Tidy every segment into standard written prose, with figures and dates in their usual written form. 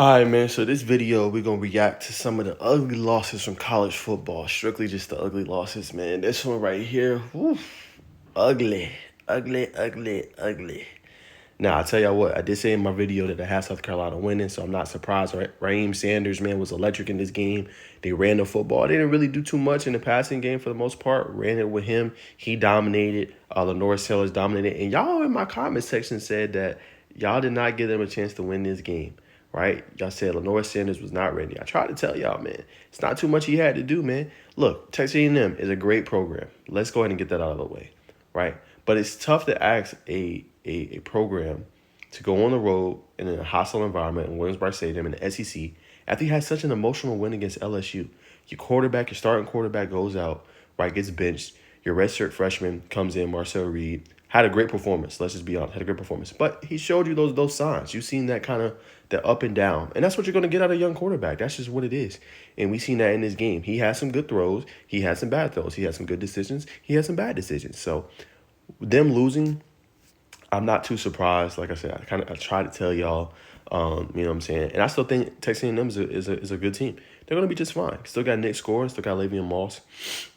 All right, man. So this video, we're gonna react to some of the ugly losses from college football. Strictly just the ugly losses, man. This one right here, whew, ugly, ugly, ugly, ugly. Now I tell y'all what, I did say in my video that I had South Carolina winning, so I'm not surprised. Raheem Sanders, man, was electric in this game. They ran the football. They didn't really do too much in the passing game for the most part. Ran it with him. He dominated. Lenore Sellers dominated. And y'all in my comment section said that y'all did not give them a chance to win this game. Right? Y'all said Lenore Sanders was not ready. I tried to tell y'all, man. It's not too much he had to do, man. Look, Texas A&M is a great program. Let's go ahead and get that out of the way. Right? But it's tough to ask a program to go on the road in a hostile environment in Williams-Brice Stadium in the SEC after you had such an emotional win against LSU. Your starting quarterback goes out, right, gets benched. Your redshirt freshman comes in, Marcel Reed, had a great performance. Let's just be honest, had a great performance. But he showed you those signs. You've seen that kind of the up and down. And that's what you're going to get out of a young quarterback. That's just what it is. And we've seen that in this game. He had some good throws. He had some bad throws. He had some good decisions. He had some bad decisions. So them losing, I'm not too surprised. Like I said, I try to tell y'all, you know what I'm saying? And I still think Texas A&M is a good team. They're going to be just fine. Still got Nick Score, still got Le'Veon Moss.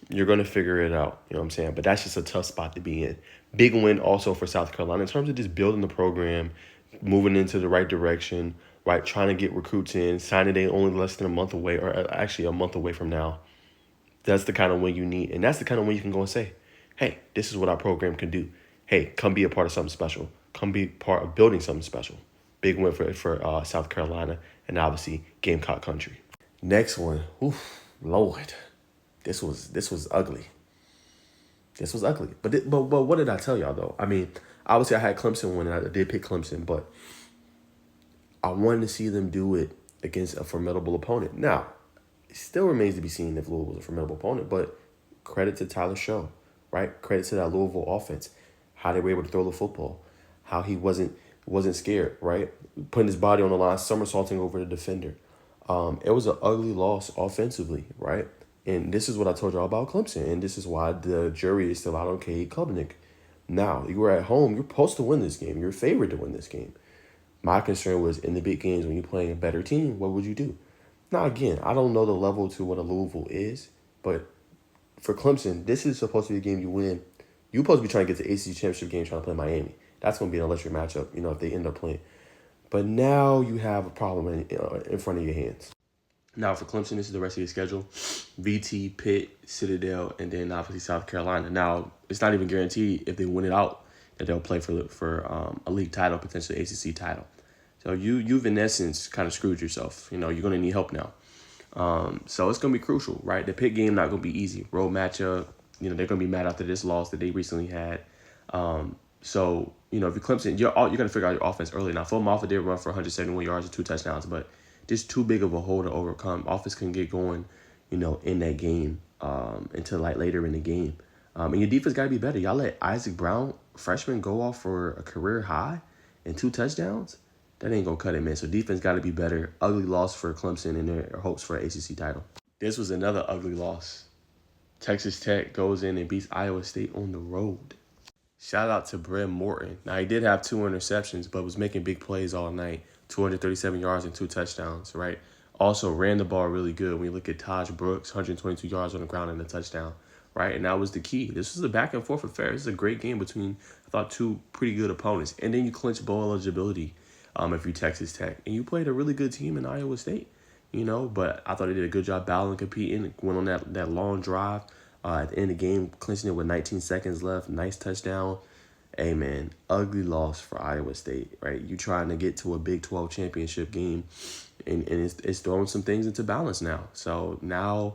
You're going to figure it out. You know what I'm saying? But that's just a tough spot to be in. Big win also for South Carolina in terms of just building the program, moving into the right direction, right? Trying to get recruits in. Signing day only less than a month away, or actually a month away from now. That's the kind of win you need. And that's the kind of win you can go and say, hey, this is what our program can do. Hey, come be a part of something special. Come be part of building something special. Big win for South Carolina and obviously Gamecock country. Next one, oof, Lord, this was ugly. This was ugly. But what did I tell y'all though? I mean, obviously I had Clemson winning. I did pick Clemson, but I wanted to see them do it against a formidable opponent. Now, it still remains to be seen if Louisville was a formidable opponent, but credit to Tyler Show, right? Credit to that Louisville offense, how they were able to throw the football, how he wasn't scared, right? Putting his body on the line, somersaulting over the defender. It was an ugly loss offensively, right? And this is what I told y'all about Clemson, and this is why the jury is still out on Cade Klubnik. Now, you were at home. You're supposed to win this game. You're favored to win this game. My concern was in the big games when you're playing a better team, what would you do? Now, again, I don't know the level to what a Louisville is, but for Clemson, this is supposed to be a game you win. You're supposed to be trying to get to the ACC championship game trying to play Miami. That's going to be an electric matchup, if they end up playing. But now you have a problem in front of your hands. Now for Clemson, this is the rest of your schedule. VT, Pitt, Citadel, and then obviously South Carolina. Now, it's not even guaranteed if they win it out that they'll play for a league title, potentially ACC title. So you've in essence kind of screwed yourself. You're going to need help now. So it's going to be crucial, right? The Pitt game not going to be easy. Road matchup. They're going to be mad after this loss that they recently had. So, if you're Clemson, you're going to figure out your offense early. Now, Phil Mafah did run for 171 yards and 2 touchdowns, but just too big of a hole to overcome. Offense can get going, in that game until like later in the game. And your defense got to be better. Y'all let Isaac Brown, freshman, go off for a career high and 2 touchdowns. That ain't going to cut it, man. So defense got to be better. Ugly loss for Clemson and their hopes for an ACC title. This was another ugly loss. Texas Tech goes in and beats Iowa State on the road. Shout out to Brett Morton. Now, he did have 2 interceptions, but was making big plays all night. 237 yards and 2 touchdowns, right? Also ran the ball really good. When you look at Taj Brooks, 122 yards on the ground and a touchdown, right? And that was the key. This was a back and forth affair. This is a great game between, I thought, 2 pretty good opponents. And then you clinch bowl eligibility if you're Texas Tech. And you played a really good team in Iowa State, But I thought they did a good job battling, competing. Went on that long drive at the end of the game, clinching it with 19 seconds left. Nice touchdown. Hey, man, ugly loss for Iowa State, right? You trying to get to a Big 12 championship game, and it's throwing some things into balance now. So now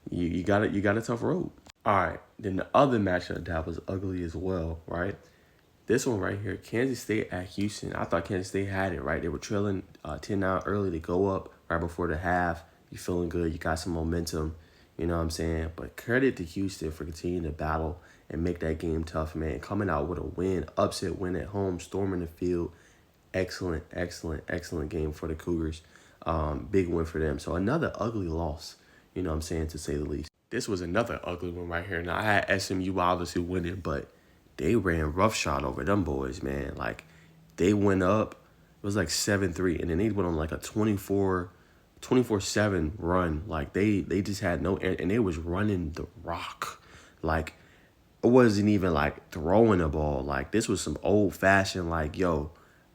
you got a tough road. All right, then the other matchup that was ugly as well, right? This one right here, Kansas State at Houston. I thought Kansas State had it, right? They were trailing 10-9 early. They go up right before the half. You feeling good. You got some momentum. You know what I'm saying? But credit to Houston for continuing to battle and make that game tough, man. Coming out with a win, upset win at home, storming the field. Excellent, excellent, excellent game for the Cougars. Big win for them. So another ugly loss, to say the least. This was another ugly one right here. Now, I had SMU obviously winning, but they ran roughshod over them boys, man. Like, they went up. It was like 7-3, and then they went on like a 24/7 run. Like they just had no, and they was running the rock. Like it wasn't even like throwing the ball. Like this was some old fashioned like, yo,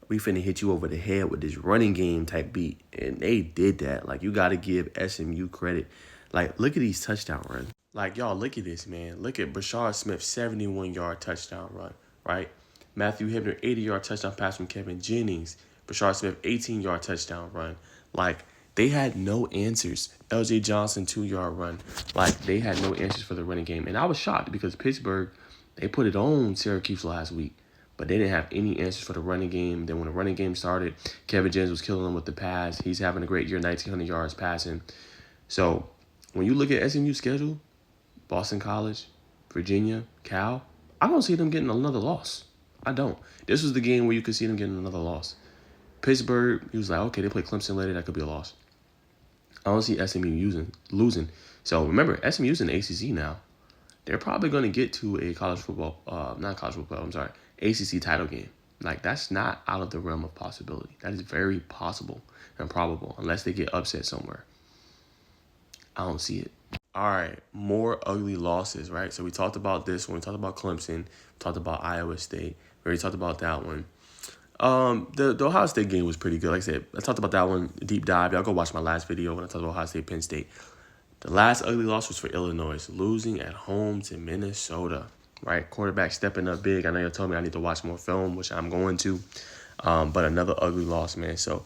we finna hit you over the head with this running game type beat. And they did that. Like you gotta give SMU credit. Like look at these touchdown runs. Like y'all look at this, man. Look at Brashard Smith 71-yard touchdown run, right? Matthew Hibner 80-yard touchdown pass from Kevin Jennings. Brashard Smith 18-yard touchdown run. Like they had no answers. LJ Johnson 2-yard run. Like they had no answers for the running game. And I was shocked because Pittsburgh, they put it on Syracuse last week, but they didn't have any answers for the running game. Then when the running game started, Kevin Jennings was killing them with the pass. He's having a great year, 1,900 yards passing. So when you look at SMU's schedule, Boston College, Virginia, Cal, I don't see them getting another loss. I don't. This was the game where you could see them getting another loss. Pittsburgh, he was like, okay, they play Clemson later. That could be a loss. I don't see SMU losing. So remember, SMU's in the ACC now. They're probably going to get to a ACC title game. Like, that's not out of the realm of possibility. That is very possible and probable, unless they get upset somewhere. I don't see it. All right, more ugly losses, right? So we talked about this one. We talked about Clemson. We talked about Iowa State. We already talked about that one. The Ohio State game was pretty good. Like I said, I talked about that one, deep dive. Y'all go watch my last video when I talked about Ohio State, Penn State. The last ugly loss was for Illinois, losing at home to Minnesota, right? Quarterback stepping up big. I know y'all told me I need to watch more film, which I'm going to. But another ugly loss, man. So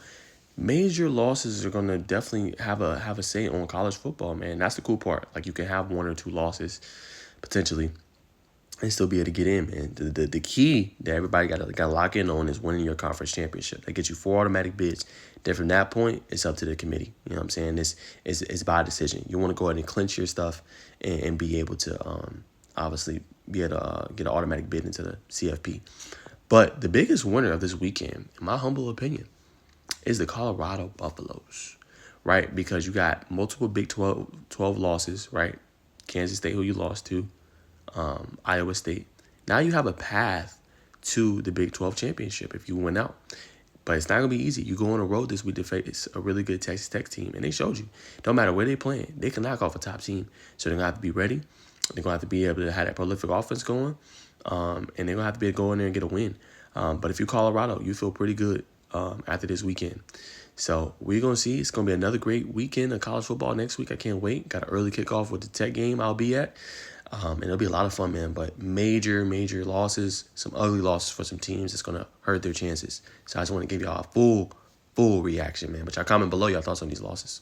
major losses are gonna definitely have a say on college football, man. That's the cool part. Like you can have 1 or 2 losses potentially and still be able to get in, man. The key that everybody got to lock in on is winning your conference championship. That gets you 4 automatic bids. Then from that point, it's up to the committee. You know what I'm saying? It's by decision. You want to go ahead and clinch your stuff and be able to obviously be able to get an automatic bid into the CFP. But the biggest winner of this weekend, in my humble opinion, is the Colorado Buffaloes, right? Because you got multiple Big 12 losses, right? Kansas State, who you lost to, Iowa State. Now you have a path to the Big 12 championship if you win out. But it's not going to be easy. You go on the road this week to face a really good Texas Tech team, and they showed you. Don't matter where they're playing, they can knock off a top team. So they're going to have to be ready. They're going to have to be able to have that prolific offense going, and they're going to have to be able to go in there and get a win. But if you're Colorado, you feel pretty good after this weekend. So we're going to see. It's going to be another great weekend of college football next week. I can't wait. Got an early kickoff with the Tech game I'll be at. And it'll be a lot of fun, man. But major losses, some ugly losses for some teams. It's going to hurt their chances. So I just want to give y'all a full reaction, man. But y'all comment below your thoughts on these losses.